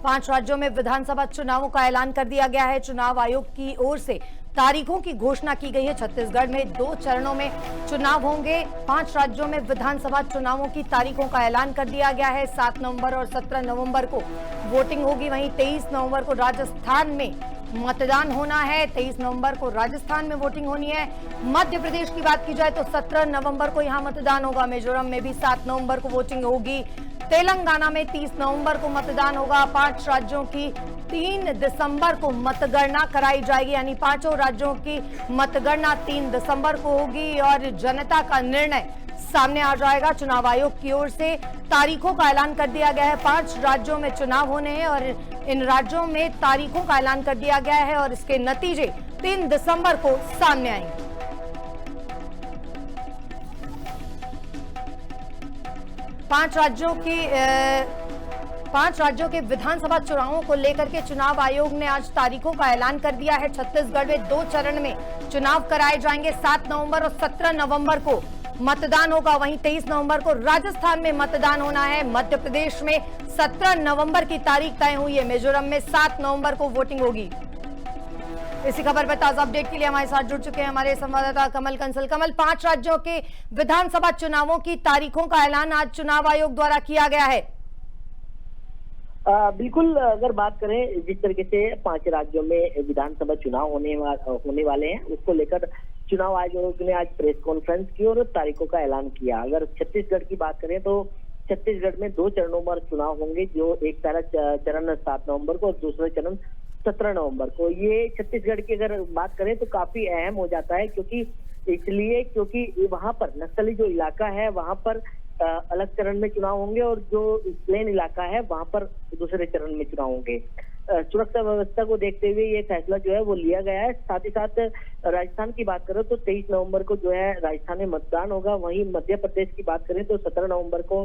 5 राज्यों में विधानसभा चुनावों का ऐलान कर दिया गया है। चुनाव आयोग की ओर से तारीखों की घोषणा की गई है। छत्तीसगढ़ में 2 चरणों में चुनाव होंगे। 5 राज्यों में विधानसभा चुनावों की तारीखों का ऐलान कर दिया गया है। 7 नवंबर और 17 नवंबर को वोटिंग होगी। वहीं 23 नवंबर को राजस्थान में मतदान होना है। 23 नवंबर को राजस्थान में वोटिंग होनी है। मध्य प्रदेश की बात की जाए तो 17 नवंबर को यहां मतदान होगा। मिजोरम में भी 7 नवंबर को वोटिंग होगी। तेलंगाना में 30 नवंबर को मतदान होगा। 5 राज्यों की 3 दिसंबर को मतगणना कराई जाएगी, यानी 5 राज्यों की मतगणना 3 दिसंबर को होगी और जनता का निर्णय सामने आ जाएगा। चुनाव आयोग की ओर से तारीखों का ऐलान कर दिया गया है। 5 राज्यों में चुनाव होने हैं और इन राज्यों में तारीखों का ऐलान कर दिया गया है और इसके नतीजे 3 दिसंबर को सामने आएंगे। पांच राज्यों के विधानसभा चुनावों को लेकर के चुनाव आयोग ने आज तारीखों का ऐलान कर दिया है। छत्तीसगढ़ में 2 चरण में चुनाव कराए जाएंगे। 7 नवंबर और 17 नवंबर को मतदान होगा। वहीं 23 नवंबर को राजस्थान में मतदान होना है। मध्य प्रदेश में 17 नवंबर की तारीख तय हुई है। मिजोरम में 7 नवंबर को वोटिंग होगी। इसी खबर पर ताजा अपडेट के लिए हमारे साथ जुड़ चुके हैं हमारे संवाददाता कमल कंसल। कमल, 5 राज्यों के विधानसभा चुनावों की तारीखों का ऐलान आज चुनाव आयोग द्वारा किया गया है। बिल्कुल, अगर बात करें जिस तरीके से 5 राज्यों में विधानसभा चुनाव होने वाले हैं, उसको लेकर चुनाव आयोग ने आज प्रेस कॉन्फ्रेंस की और तारीखों का ऐलान किया। अगर छत्तीसगढ़ की बात करें तो छत्तीसगढ़ में 2 चरणों में चुनाव होंगे, जो एक पहला चरण 7 नवंबर को और दूसरा चरण 17 नवंबर को। ये छत्तीसगढ़ की अगर बात करें तो काफी अहम हो जाता है, क्योंकि वहां पर नक्सली जो इलाका है वहां पर अलग चरण में चुनाव होंगे और जो प्लेन इलाका है वहां पर दूसरे चरण में चुनाव होंगे। सुरक्षा व्यवस्था को देखते हुए ये फैसला जो है वो लिया गया है। साथ ही साथ राजस्थान की बात करें तो 23 नवंबर को जो है राजस्थान में मतदान होगा। वहीं मध्य प्रदेश की बात करें तो 17 नवंबर को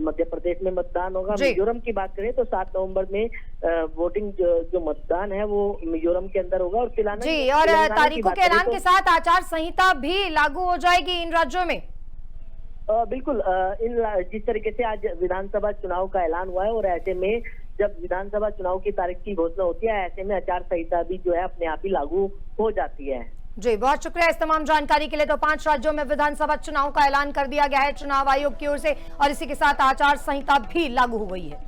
मध्य प्रदेश में मतदान होगा। मिजोरम की बात करें तो 7 नवंबर में वोटिंग जो मतदान है वो मिजोरम के अंदर होगा। और तारीखों के ऐलान के साथ आचार संहिता भी लागू हो जाएगी इन राज्यों में। बिल्कुल, जिस तरीके से आज विधानसभा चुनाव का ऐलान हुआ है और ऐसे में जब विधानसभा चुनाव की तारीख की घोषणा होती है, ऐसे में आचार संहिता भी जो है अपने आप ही लागू हो जाती है। जी, बहुत शुक्रिया इस तमाम जानकारी के लिए। तो 5 राज्यों में विधानसभा चुनाव का ऐलान कर दिया गया है चुनाव आयोग की ओर से और इसी के साथ आचार संहिता भी लागू हो गई है।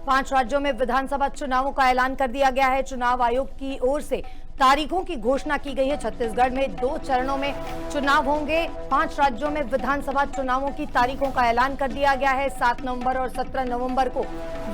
5 राज्यों में विधानसभा चुनावों का ऐलान कर दिया गया है। चुनाव आयोग की ओर से तारीखों की घोषणा की गई है। छत्तीसगढ़ में 2 चरणों में चुनाव होंगे। 5 राज्यों में विधानसभा चुनावों की तारीखों का ऐलान कर दिया गया है। 7 नवंबर और 17 नवंबर को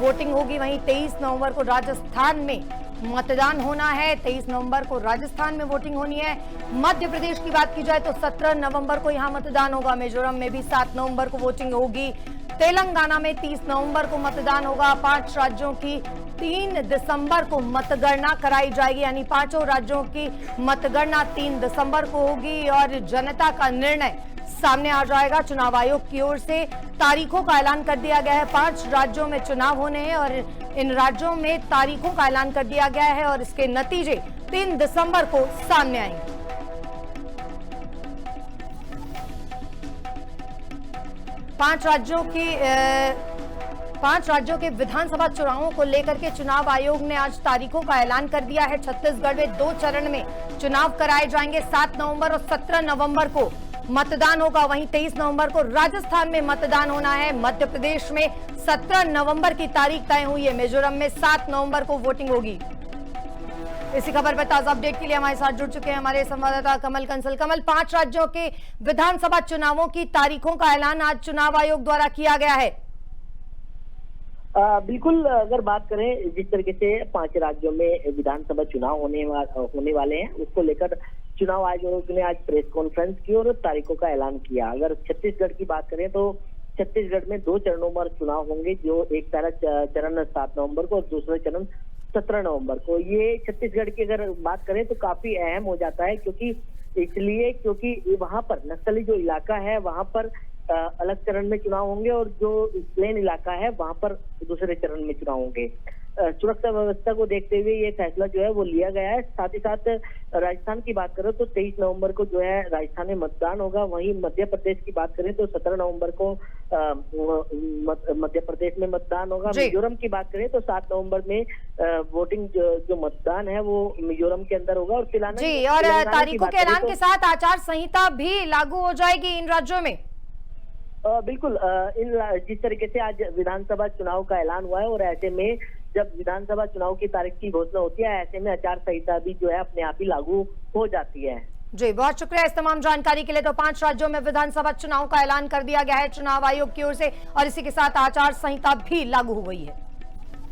वोटिंग होगी। वहीं 23 नवंबर को राजस्थान में मतदान होना है। 23 नवंबर को राजस्थान में वोटिंग होनी है। मध्य प्रदेश की बात की जाए तो 17 नवंबर को यहां मतदान होगा। मिजोरम में भी 7 नवंबर को वोटिंग होगी। तेलंगाना में 30 नवंबर को मतदान होगा। 5 राज्यों की 3 दिसंबर को मतगणना कराई जाएगी, यानी 5 राज्यों की मतगणना 3 दिसंबर को होगी और जनता का निर्णय सामने आ जाएगा। चुनाव आयोग की ओर से तारीखों का ऐलान कर दिया गया है। 5 राज्यों में चुनाव होने हैं और इन राज्यों में तारीखों का ऐलान कर दिया गया है और इसके नतीजे 3 दिसंबर को सामने आएंगे। 5 राज्यों के विधानसभा चुनावों को लेकर के चुनाव आयोग ने आज तारीखों का ऐलान कर दिया है। छत्तीसगढ़ में 2 चरण में चुनाव कराए जाएंगे। 7 नवंबर और 17 नवंबर को मतदान होगा। वहीं 23 नवंबर को राजस्थान में मतदान होना है। मध्य प्रदेश में 17 नवंबर की तारीख तय हुई है। मिजोरम में 7 नवंबर को वोटिंग होगी। इसी खबर पर ताजा अपडेट के लिए हमारे साथ जुड़ चुके हैं हमारे संवाददाता कमल कंसल। कमल, 5 राज्यों के विधानसभा चुनावों की तारीखों का ऐलान आज चुनाव आयोग द्वारा किया गया है। बिल्कुल, अगर बात करें जिस तरीके से 5 राज्यों में विधानसभा चुनाव होने वाले हैं, उसको लेकर चुनाव आयोग ने आज प्रेस कॉन्फ्रेंस की और तारीखों का ऐलान किया। अगर छत्तीसगढ़ की बात करें तो छत्तीसगढ़ में 2 चरणों में चुनाव होंगे, जो एक पहला चरण 7 नवंबर को और दूसरा चरण 17 नवंबर को। ये छत्तीसगढ़ की अगर बात करें तो काफी अहम हो जाता है, क्योंकि वहां पर नक्सली जो इलाका है वहां पर अलग चरण में चुनाव होंगे और जो प्लेन इलाका है वहां पर दूसरे चरण में चुनाव होंगे। सुरक्षा व्यवस्था को देखते हुए ये फैसला जो है वो लिया गया है। साथ ही साथ राजस्थान की बात करें तो 23 नवंबर को जो है राजस्थान में मतदान होगा। वहीं मध्य प्रदेश की बात करें तो 17 नवंबर को मध्य प्रदेश में मतदान होगा। मिजोरम की बात करें तो 7 नवंबर में वोटिंग जो मतदान है वो मिजोरम के अंदर होगा। और जी, और तारीखों के ऐलान के साथ आचार संहिता भी लागू हो जाएगी इन राज्यों में। बिल्कुल, जिस तरीके से आज विधानसभा चुनाव का ऐलान हुआ है और ऐसे में जब विधानसभा चुनाव की तारीख की घोषणा होती है ऐसे में आचार संहिता भी जो है अपने आप ही लागू हो जाती है। जी, बहुत शुक्रिया इस तमाम जानकारी के लिए। तो 5 राज्यों में विधानसभा चुनाव का ऐलान कर दिया गया है चुनाव आयोग की ओर से और इसी के साथ आचार संहिता भी लागू हो गई है।